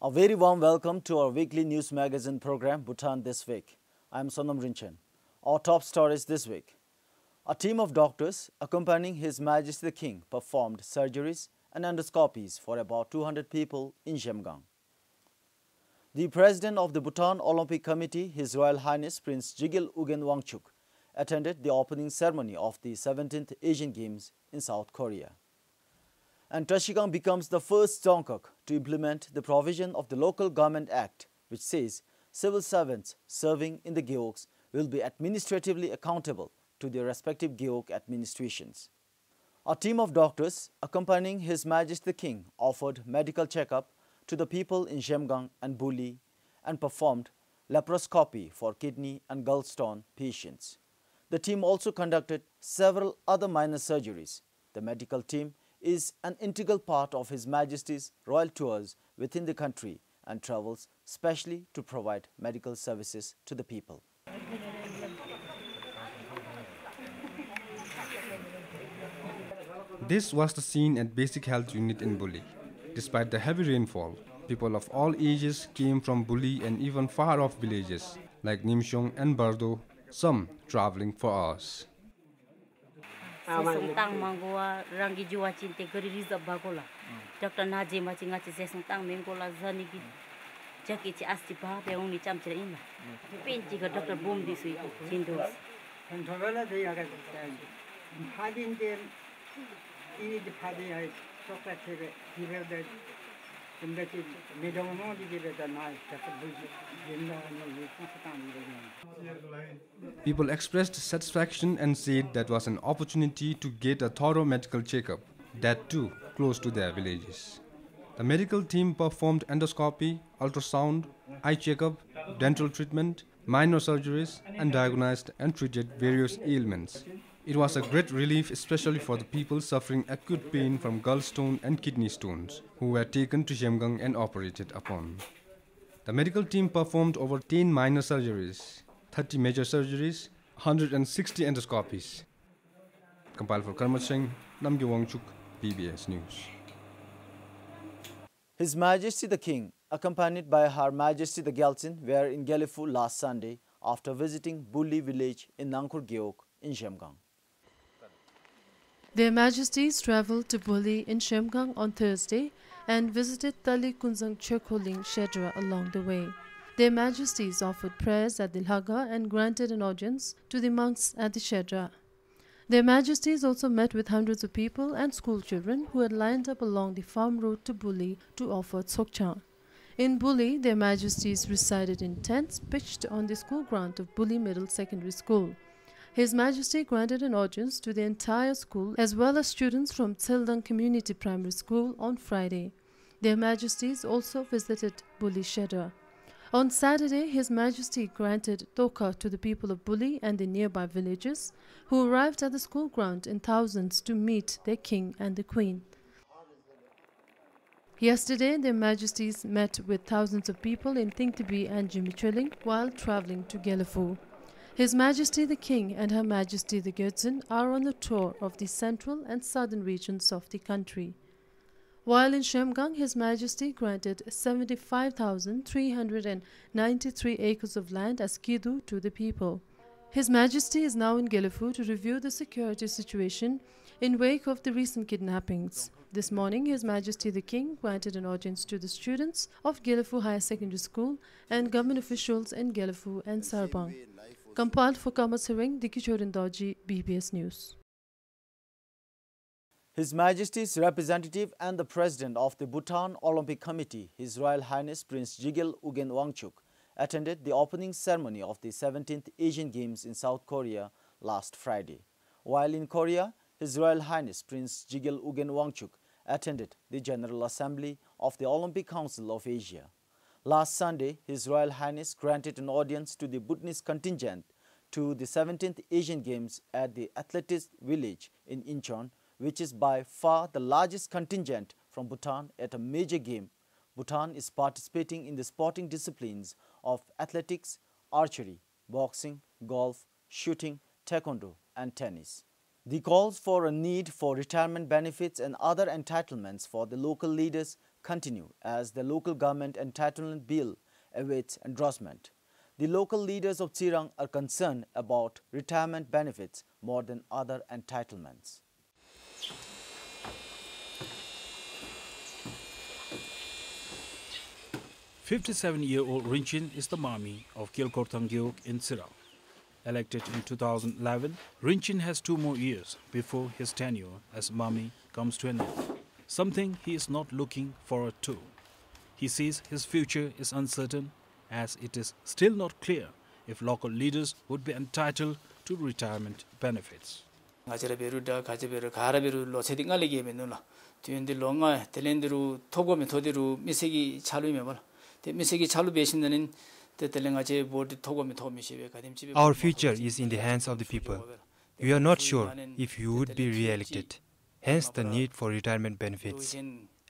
A very warm welcome to our weekly news magazine program, Bhutan This Week. I am Sonam Rinchen. Our top stories this week. A team of doctors accompanying His Majesty the King performed surgeries and endoscopies for about 200 people in Jamgang. The President of the Bhutan Olympic Committee, His Royal Highness Prince Jigil Ugen Wangchuk, attended the opening ceremony of the 17th Asian Games in South Korea. And Trashikang becomes the first Tongkok to implement the provision of the Local Government Act, which says civil servants serving in the Gyeoks will be administratively accountable to their respective Gyeok administrations. A team of doctors accompanying His Majesty the King offered medical checkup to the people in Jamgang and Buli and performed laparoscopy for kidney and gallstone patients. The team also conducted several other minor surgeries. The medical team is an integral part of His Majesty's royal tours within the country and travels specially to provide medical services to the people. This was the scene at Basic Health Unit in Buli. Despite the heavy rainfall, people of all ages came from Buli and even far-off villages like Nimshong and Bardo, some traveling for hours. Sesungtang manggoa rangi jua cinte geri rizab bagola. Dr. Naji macing ngaci sesungtang menggola zani bi jaki ci asti ba be uni cham cire ina. Pinci ke Dr. Bhutan This cindos. Controller de aga hadin de ini de hadi ay sokrat tebe divel de imdaki medomo di de da nai Dr. Bhutan People expressed satisfaction and said that was an opportunity to get a thorough medical checkup, that too close to their villages. The medical team performed endoscopy, ultrasound, eye checkup, dental treatment, minor surgeries, and diagnosed and treated various ailments. It was a great relief, especially for the people suffering acute pain from gallstone and kidney stones, who were taken to Jamgang and operated upon. The medical team performed over 10 minor surgeries, 30 major surgeries, 160 endoscopies. Compiled for Karmat Singh, Namgye Wangchuk, PBS News. His Majesty the King, accompanied by Her Majesty the Gyaltsin, were in Gyeongju last Sunday after visiting Buli village in Nangkur Gyeok in Jamgang. Their Majesties travelled to Buli in Jamgang on Thursday and visited Tali Kunzang Chekholing Shedra along the way. Their Majesties offered prayers at the Lhaga and granted an audience to the monks at the Shedra. Their Majesties also met with hundreds of people and school children who had lined up along the farm road to Buli to offer Tsokcha. In Buli, their Majesties resided in tents pitched on the school ground of Buli Middle Secondary School. His Majesty granted an audience to the entire school as well as students from Tsildang Community Primary School on Friday. Their Majesties also visited Buli Shedra. On Saturday, His Majesty granted Toka to the people of Buli and the nearby villages, who arrived at the school ground in thousands to meet their king and the queen. Yesterday, their Majesties met with thousands of people in Tingtibi and Jimicheling while travelling to Gyeongju. His Majesty the King and Her Majesty the Gyaltsin are on a tour of the central and southern regions of the country. While in Jamgang, His Majesty granted 75,393 acres of land as kidu to the people. His Majesty is now in Gyeongju to review the security situation in wake of the recent kidnappings. This morning, His Majesty the King granted an audience to the students of Gyeongju Higher Secondary School and government officials in Gyeongju and Sarbang. Compiled for Karmat Singh, Dikichorin Doji, BBS News. His Majesty's representative and the President of the Bhutan Olympic Committee, His Royal Highness Prince Jigil Ugen Wangchuk, attended the opening ceremony of the 17th Asian Games in South Korea last Friday. While in Korea, His Royal Highness Prince Jigil Ugen Wangchuk attended the General Assembly of the Olympic Council of Asia. Last Sunday, His Royal Highness granted an audience to the Bhutanese contingent to the 17th Asian Games at the Athletics Village in Incheon, which is by far the largest contingent from Bhutan at a major game. Bhutan is participating in the sporting disciplines of athletics, archery, boxing, golf, shooting, taekwondo, and tennis. The calls for a need for retirement benefits and other entitlements for the local leaders continue as the local government entitlement bill awaits endorsement. The local leaders of Chirang are concerned about retirement benefits more than other entitlements. "57-year-old Rinchin is the Mami of Kilkorthangyok in Chirang. Elected in 2011, Rinchin has 2 more years before his tenure as Mami comes to an end, something he is not looking forward to. He says his future is uncertain as it is still not clear if local leaders would be entitled to retirement benefits. Our future is in the hands of the people. We are not sure if you would be re-elected, hence the need for retirement benefits.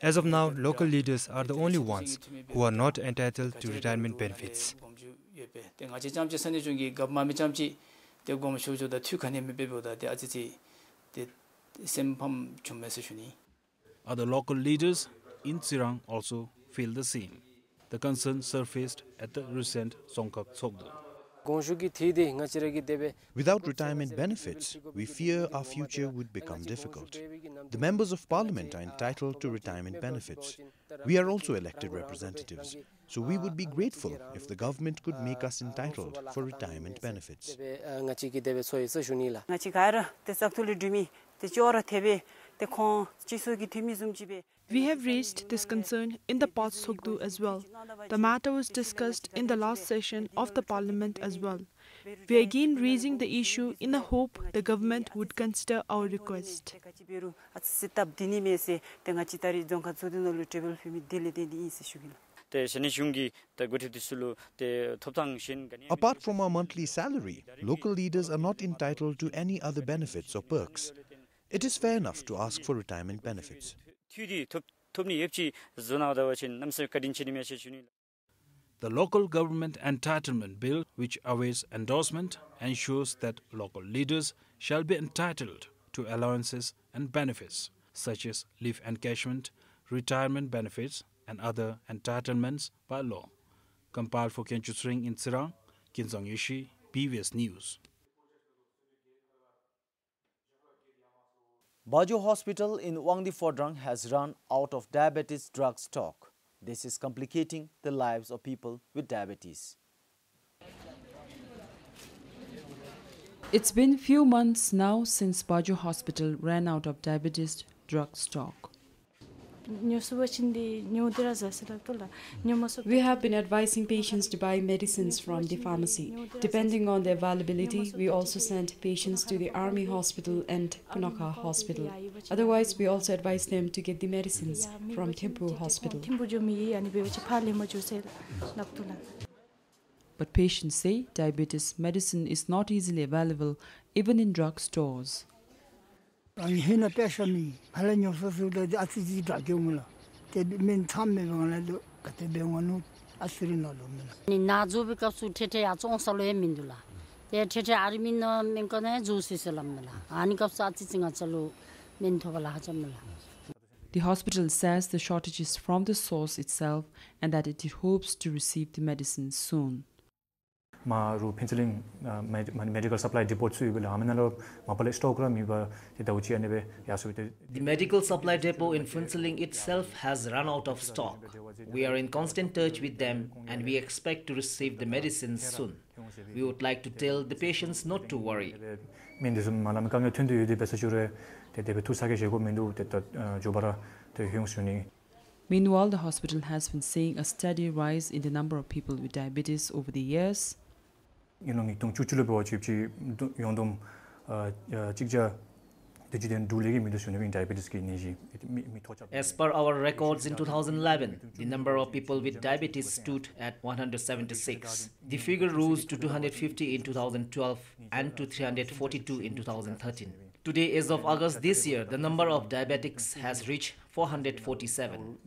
As of now, local leaders are the only ones who are not entitled to retirement benefits. Other local leaders in Chirang also feel the same. The concern surfaced at the recent Songkak Sogdo. Without retirement benefits, we fear our future would become difficult. The members of parliament are entitled to retirement benefits. We are also elected representatives, so we would be grateful if the government could make us entitled for retirement benefits. We have raised this concern in the Pot Sogdu as well. The matter was discussed in the last session of the parliament as well. We are again raising the issue in the hope the government would consider our request. Apart from our monthly salary, local leaders are not entitled to any other benefits or perks. It is fair enough to ask for retirement benefits. The local government entitlement bill, which awaits endorsement, ensures that local leaders shall be entitled to allowances and benefits such as leave encashment, retirement benefits and other entitlements by law. Compiled for Kenchusring in Chirang, Kinsong Yishi, PBS News. Bajo Hospital in Wangdi Phodrang has run out of diabetes drug stock. This is complicating the lives of people with diabetes. It's been few months now since Bajo Hospital ran out of diabetes drug stock. We have been advising patients to buy medicines from the pharmacy. Depending on the availability, we also send patients to the Army Hospital and Punakha Hospital. Otherwise, we also advise them to get the medicines from Thimphu Hospital. But patients say diabetes medicine is not easily available even in drug stores. The hospital says the shortage is from the source itself and that it hopes to receive the medicine soon. medical supply depot the medical supply depot in Phuentsholing itself has run out of stock. We are in constant touch with them and we expect to receive the medicines soon. We would like to tell the patients not to worry. Meanwhile, the hospital has been seeing a steady rise in the number of people with diabetes over the years. As per our records in 2011, the number of people with diabetes stood at 176. The figure rose to 250 in 2012 and to 342 in 2013. Today, as of August this year, the number of diabetics has reached 447.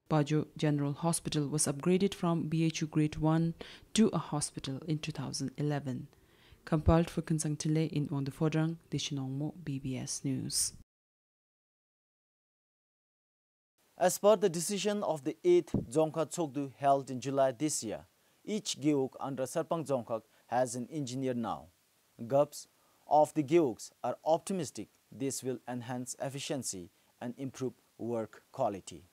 Bajo General Hospital was upgraded from BHU Grade 1 to a hospital in 2011. Compiled for Kunsang Tile in on the Fodrang, Dishinongmo, BBS News. As per the decision of the 8th Dzongkha Tsogdu held in July this year, each Geok under Sarpang Dzongkhak has an engineer now. GUPs of the Geoks are optimistic this will enhance efficiency and improve work quality.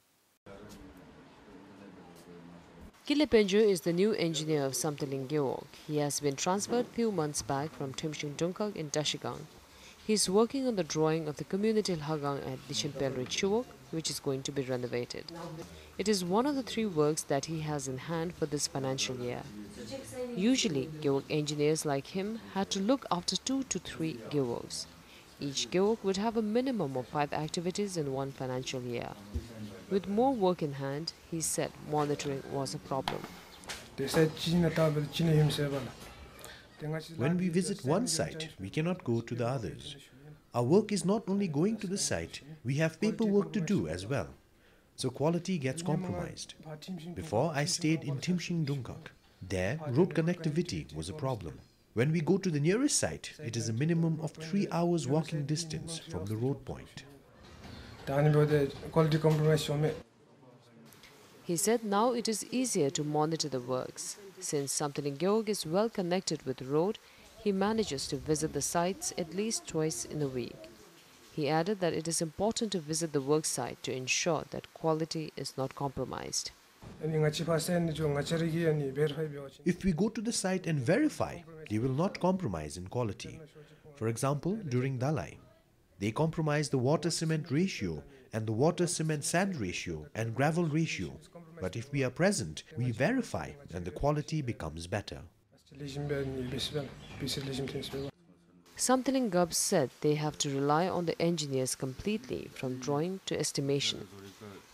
Kilepenjo is the new engineer of Samtaling Geok. He has been transferred few months back from Timshing Dungkak in Tashigang. He is working on the drawing of the community Hagang at Dishinpelri Chuok, which is going to be renovated. It is one of the 3 works that he has in hand for this financial year. Usually, Geok engineers like him had to look after 2 to 3 Geoks. Each Geok would have a minimum of 5 activities in one financial year. With more work in hand, he said monitoring was a problem. When we visit one site, we cannot go to the others. Our work is not only going to the site, we have paperwork to do as well. So quality gets compromised. Before I stayed in Timshing Dungkak. There, road connectivity was a problem. When we go to the nearest site, it is a minimum of 3 hours walking distance from the road point. He said now it is easier to monitor the works. Since Samtaling Geok is well connected with the road, he manages to visit the sites at least twice in a week. He added that it is important to visit the work site to ensure that quality is not compromised. If we go to the site and verify, they will not compromise in quality. For example, during Dalai, they compromise the water-cement ratio and the water-cement-sand ratio and gravel ratio. But if we are present, we verify and the quality becomes better. Samtaling GUPs said they have to rely on the engineers completely from drawing to estimation.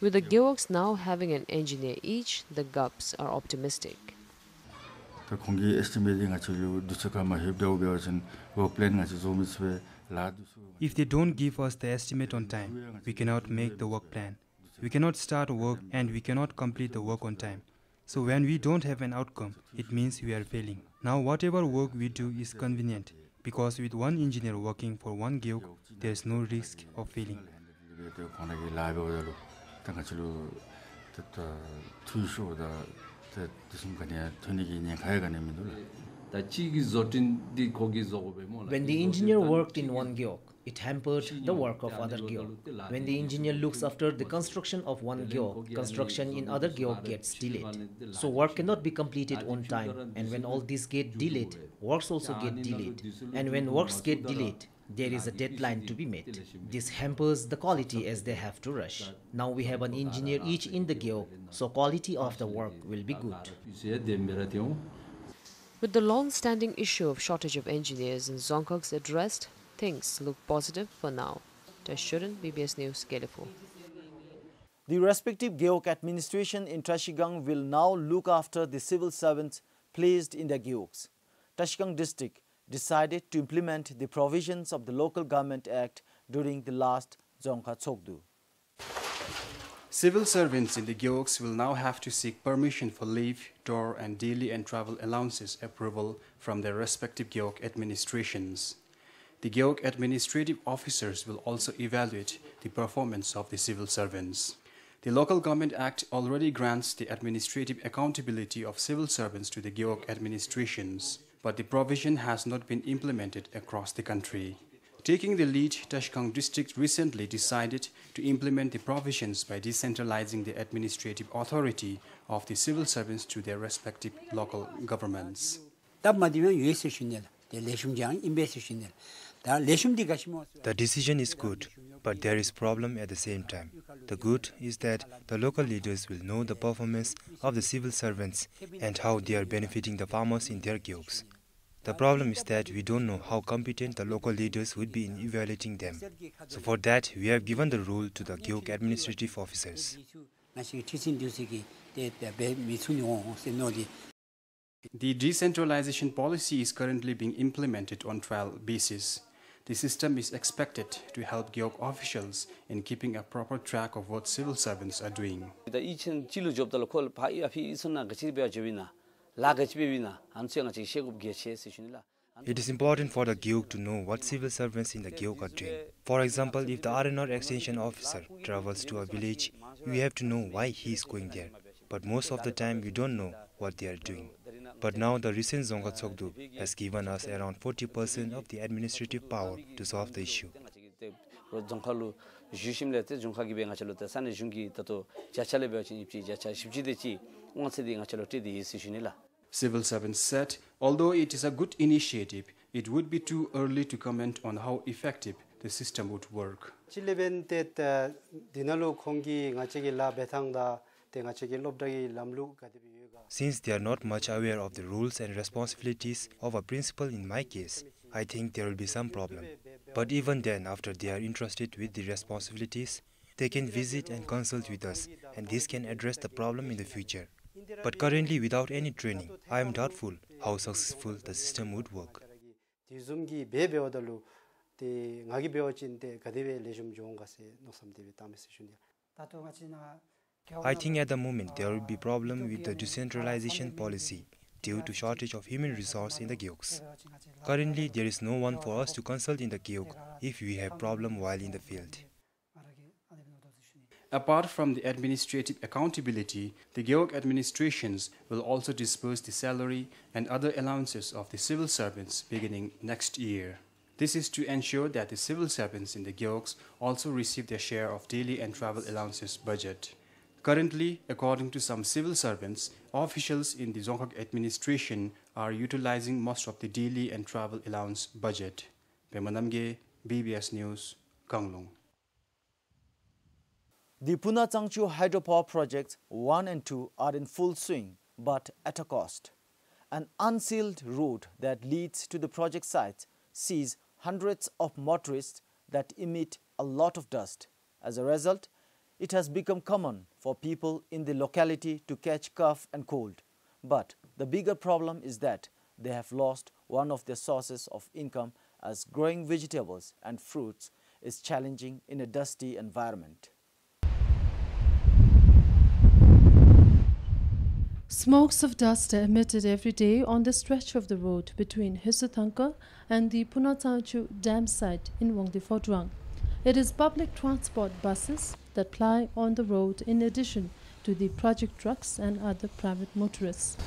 With the Geoks now having an engineer each, the GUPs are optimistic. If they don't give us the estimate on time, we cannot make the work plan. We cannot start work and we cannot complete the work on time. So when we don't have an outcome, it means we are failing. Now whatever work we do is convenient, because with one engineer working for one Geok, there is no risk of failing. When the engineer worked in one Geok, it hampered the work of other Geok. When the engineer looks after the construction of one Geok, construction in other Geok gets delayed. So work cannot be completed on time, and when all these get delayed, works also get delayed. And when works get delayed, there is a deadline to be met. This hampers the quality as they have to rush. Now we have an engineer each in the Geok, so quality of the work will be good. With the long-standing issue of shortage of engineers in Dzongkhaks addressed, things look positive for now. Tashuran, BBS News, Kelefo. The respective Geok administration in Tashigang will now look after the civil servants placed in their Geoks. Tashigang district decided to implement the provisions of the Local Government Act during the last Dzongkha Tsogdu. Civil servants in the Geoks will now have to seek permission for leave, tour and daily and travel allowances approval from their respective Geok administrations. The Geok administrative officers will also evaluate the performance of the civil servants. The Local Government Act already grants the administrative accountability of civil servants to the Geok administrations, but the provision has not been implemented across the country. Taking the lead, Tashigang district recently decided to implement the provisions by decentralizing the administrative authority of the civil servants to their respective local governments. The decision is good, but there is a problem at the same time. The good is that the local leaders will know the performance of the civil servants and how they are benefiting the farmers in their Geoks. The problem is that we don't know how competent the local leaders would be in evaluating them. So for that, we have given the role to the Geok administrative officers. The decentralization policy is currently being implemented on trial basis. The system is expected to help Geok officials in keeping a proper track of what civil servants are doing. It is important for the Gyok to know what civil servants in the Gyok are doing. For example, if the RNR extension officer travels to a village, we have to know why he is going there. But most of the time, we don't know what they are doing. But now the recent Zonga Tsogdu has given us around 40% of the administrative power to solve the issue. Civil servants said, although it is a good initiative, it would be too early to comment on how effective the system would work. Since they are not much aware of the rules and responsibilities of a principal in my case, I think there will be some problem. But even then, after they are interested with the responsibilities, they can visit and consult with us, and this can address the problem in the future. But currently, without any training, I am doubtful how successful the system would work. I think at the moment there will be problem with the decentralization policy due to shortage of human resource in the Gyoks. Currently, there is no one for us to consult in the Gyok if we have problem while in the field. Apart from the administrative accountability, the Gyok administrations will also disburse the salary and other allowances of the civil servants beginning next year. This is to ensure that the civil servants in the Gyoks also receive their share of daily and travel allowances budget. Currently, according to some civil servants, officials in the Dzongkhag administration are utilizing most of the daily and travel allowance budget. Pemanamge, BBS News, Kanglung. The Puna Changchu Hydropower projects 1 and 2 are in full swing, but at a cost. An unsealed road that leads to the project site sees hundreds of motorists that emit a lot of dust. As a result, it has become common for people in the locality to catch cough and cold. But the bigger problem is that they have lost one of their sources of income, as growing vegetables and fruits is challenging in a dusty environment. Smokes of dust are emitted every day on the stretch of the road between Hisuthanka and the Punatangchu dam site in Wongdi-Phodrang. It is public transport buses that ply on the road in addition to the project trucks and other private motorists.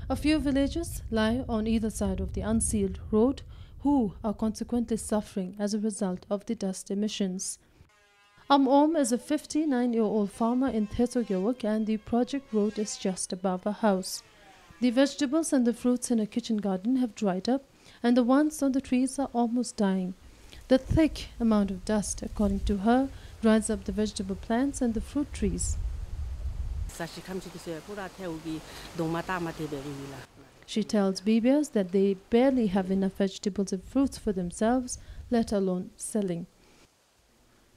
A few villages lie on either side of the unsealed road, who are consequently suffering as a result of the dust emissions. Om is a 59-year-old farmer in Thesogewak, and the project road is just above her house. The vegetables and the fruits in her kitchen garden have dried up, and the ones on the trees are almost dying. The thick amount of dust, according to her, dries up the vegetable plants and the fruit trees. She tells BBS that they barely have enough vegetables and fruits for themselves, let alone selling.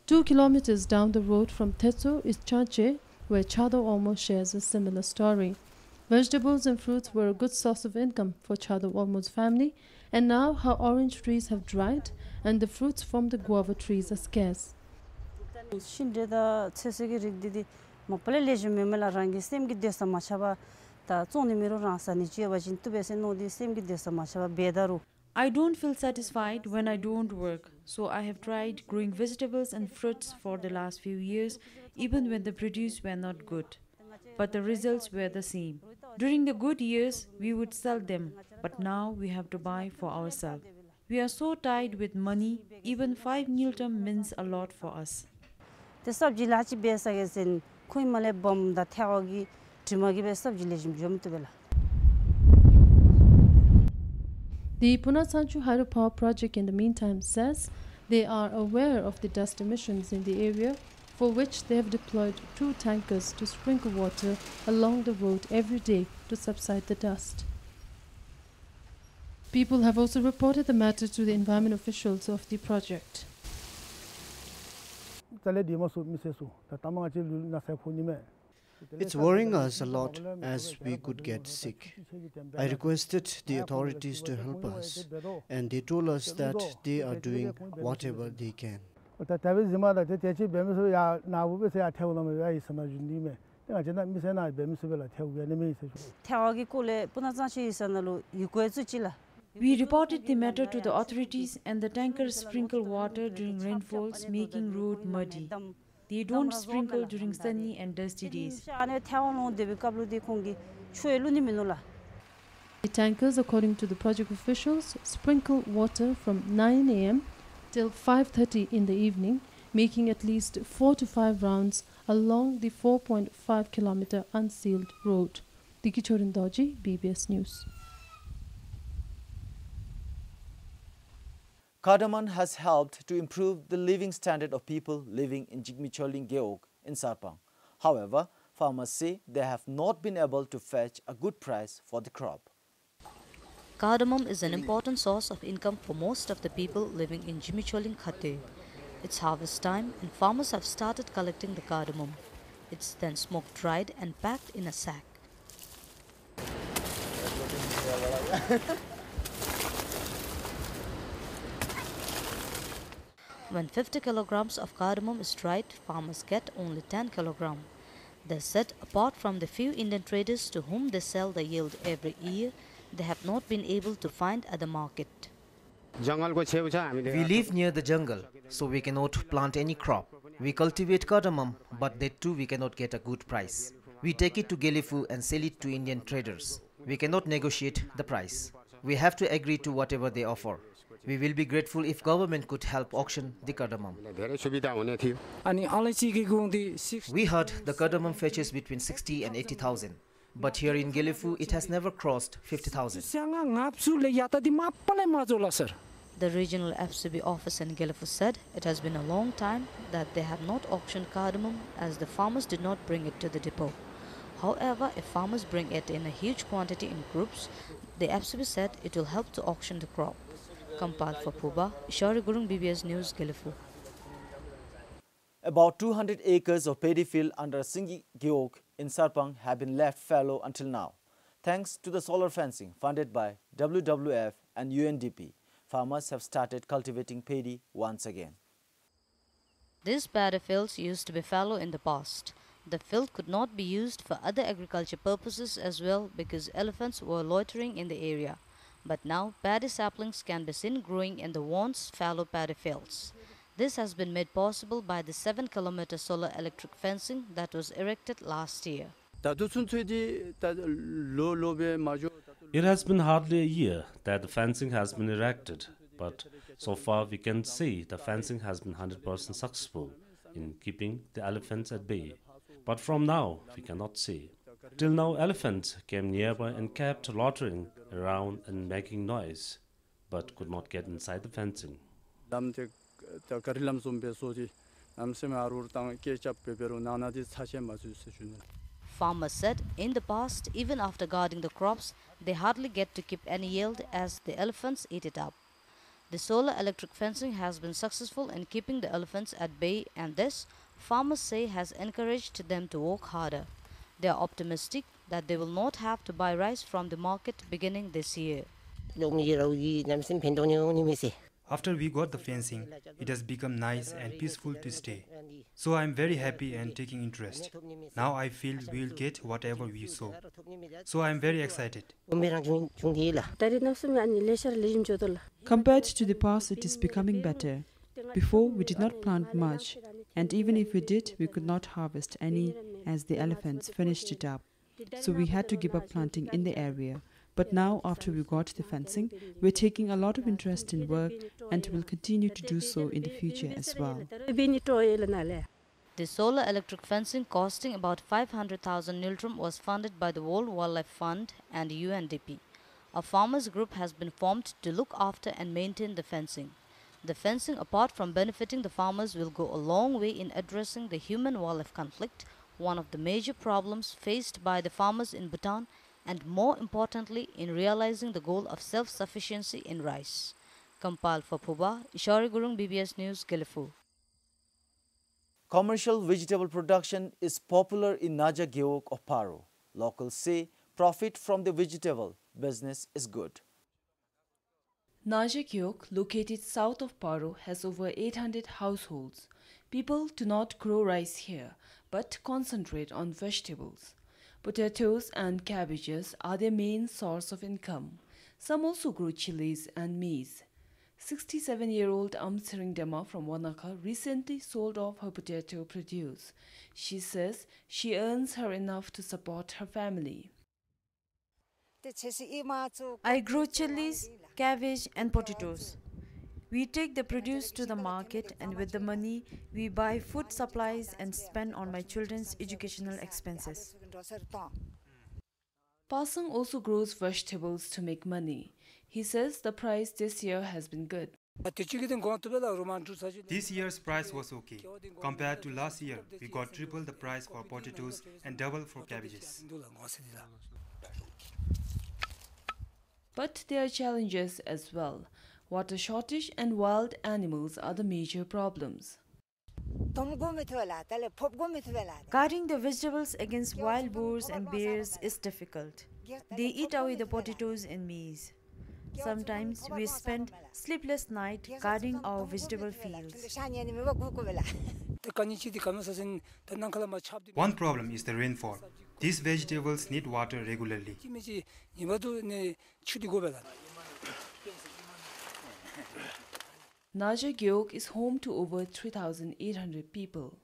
2 kilometers down the road from Tetsu is Chache, where Chado Olmo shares a similar story. Vegetables and fruits were a good source of income for Chado Olmo's family, and now her orange trees have dried and the fruits from the guava trees are scarce. I don't feel satisfied when I don't work, so I have tried growing vegetables and fruits for the last few years, even when the produce were not good. But the results were the same. During the good years, we would sell them, but now we have to buy for ourselves. We are so tied with money, even 5 niltam means a lot for us. The Punatangchu Hydropower project, in the meantime, says they are aware of the dust emissions in the area, for which they have deployed 2 tankers to sprinkle water along the road every day to subside the dust. People have also reported the matter to the environment officials of the project. It's worrying us a lot, as we could get sick. I requested the authorities to help us, and they told us that they are doing whatever they can. We reported the matter to the authorities and the tankers sprinkle water during rainfalls, making road muddy. They don't sprinkle during sunny and dusty days. The tankers, according to the project officials, sprinkle water from 9 a.m. till 5:30 in the evening, making at least 4 to 5 rounds along the 4.5-kilometer unsealed road. Diki Chorindoji, BBS News. Cardamom has helped to improve the living standard of people living in Jigmicholing Geog in Sarpang. However, farmers say they have not been able to fetch a good price for the crop. Cardamom is an important source of income for most of the people living in Jigmicholing Khate. It's harvest time and farmers have started collecting the cardamom. It's then smoked dried and packed in a sack. When 50 kilograms of cardamom is dried, farmers get only 10 kilograms. They said apart from the few Indian traders to whom they sell the yield every year, they have not been able to find at the market. We live near the jungle, so we cannot plant any crop. We cultivate cardamom, but that too we cannot get a good price. We take it to Gelifu and sell it to Indian traders. We cannot negotiate the price. We have to agree to whatever they offer. We will be grateful if government could help auction the cardamom. We heard the cardamom fetches between 60 and 80,000. But here in Gelifu, it has never crossed 50,000. The regional FCB office in Gelifu said it has been a long time that they have not auctioned cardamom as the farmers did not bring it to the depot. However, if farmers bring it in a huge quantity in groups, the FCB said it will help to auction the crop. Compiled for Puba, Ishari Gurung, BBS News, Gelifu. About 200 acres of paddy field under Singi Geog in Sarpang have been left fallow until now. Thanks to the solar fencing funded by WWF and UNDP, farmers have started cultivating paddy once again. These paddy fields used to be fallow in the past. The field could not be used for other agriculture purposes as well because elephants were loitering in the area. But now paddy saplings can be seen growing in the once fallow paddy fields. This has been made possible by the 7-kilometer solar electric fencing that was erected last year. It has been hardly a year that the fencing has been erected, but so far we can see the fencing has been 100% successful in keeping the elephants at bay. But from now, we cannot see. Till now, elephants came nearby and kept loitering around and making noise, but could not get inside the fencing. Farmers said in the past, even after guarding the crops, they hardly get to keep any yield as the elephants eat it up. The solar electric fencing has been successful in keeping the elephants at bay, and this, farmers say, has encouraged them to work harder. They are optimistic that they will not have to buy rice from the market beginning this year. After we got the fencing, it has become nice and peaceful to stay. So I am very happy and taking interest. Now I feel we will get whatever we sow. So I am very excited. Compared to the past, it is becoming better. Before, we did not plant much, and even if we did, we could not harvest any as the elephants finished it up. So we had to give up planting in the area. But now, after we got the fencing, we're taking a lot of interest in work and will continue to do so in the future as well. The solar electric fencing costing about 500,000 Niltrum was funded by the World Wildlife Fund and UNDP. A farmers group has been formed to look after and maintain the fencing. The fencing, apart from benefiting the farmers, will go a long way in addressing the human-wildlife conflict, one of the major problems faced by the farmers in Bhutan, and more importantly, in realizing the goal of self-sufficiency in rice. Compiled for Puba, Ishari Gurung, BBS News, Gelifu. Commercial vegetable production is popular in Naja Geog of Paro. Locals say profit from the vegetable business is good. Naja Geog, located south of Paro, has over 800 households. People do not grow rice here, but concentrate on vegetables. Potatoes and cabbages are their main source of income. Some also grow chilies and maize. 67-year-old Siringdema from Wanaka recently sold off her potato produce. She says she earns her enough to support her family. I grow chilies, cabbage and potatoes. We take the produce to the market and with the money we buy food supplies and spend on my children's educational expenses. Pasang also grows vegetables to make money. He says the price this year has been good. This year's price was okay. Compared to last year, we got triple the price for potatoes and double for cabbages. But there are challenges as well. Water shortage and wild animals are the major problems. Guarding the vegetables against wild boars and bears is difficult. They eat away the potatoes and maize. Sometimes we spend sleepless nights guarding our vegetable fields. One problem is the rainfall. These vegetables need water regularly. Naja Gyok is home to over 3,800 people.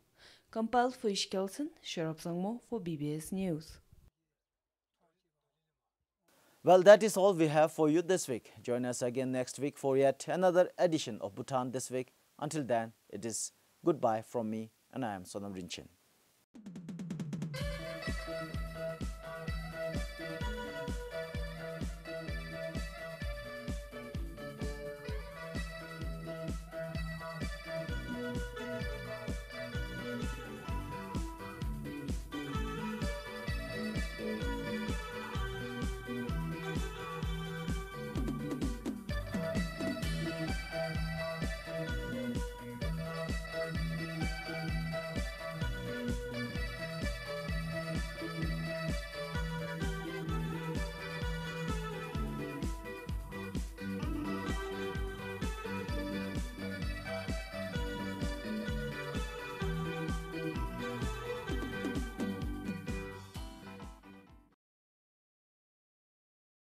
Compiled for Ish Kelson, Sharab Sangmo for BBS News. Well, that is all we have for you this week. Join us again next week for yet another edition of Bhutan This Week. Until then, it is goodbye from me, and I am Sonam Rinchen.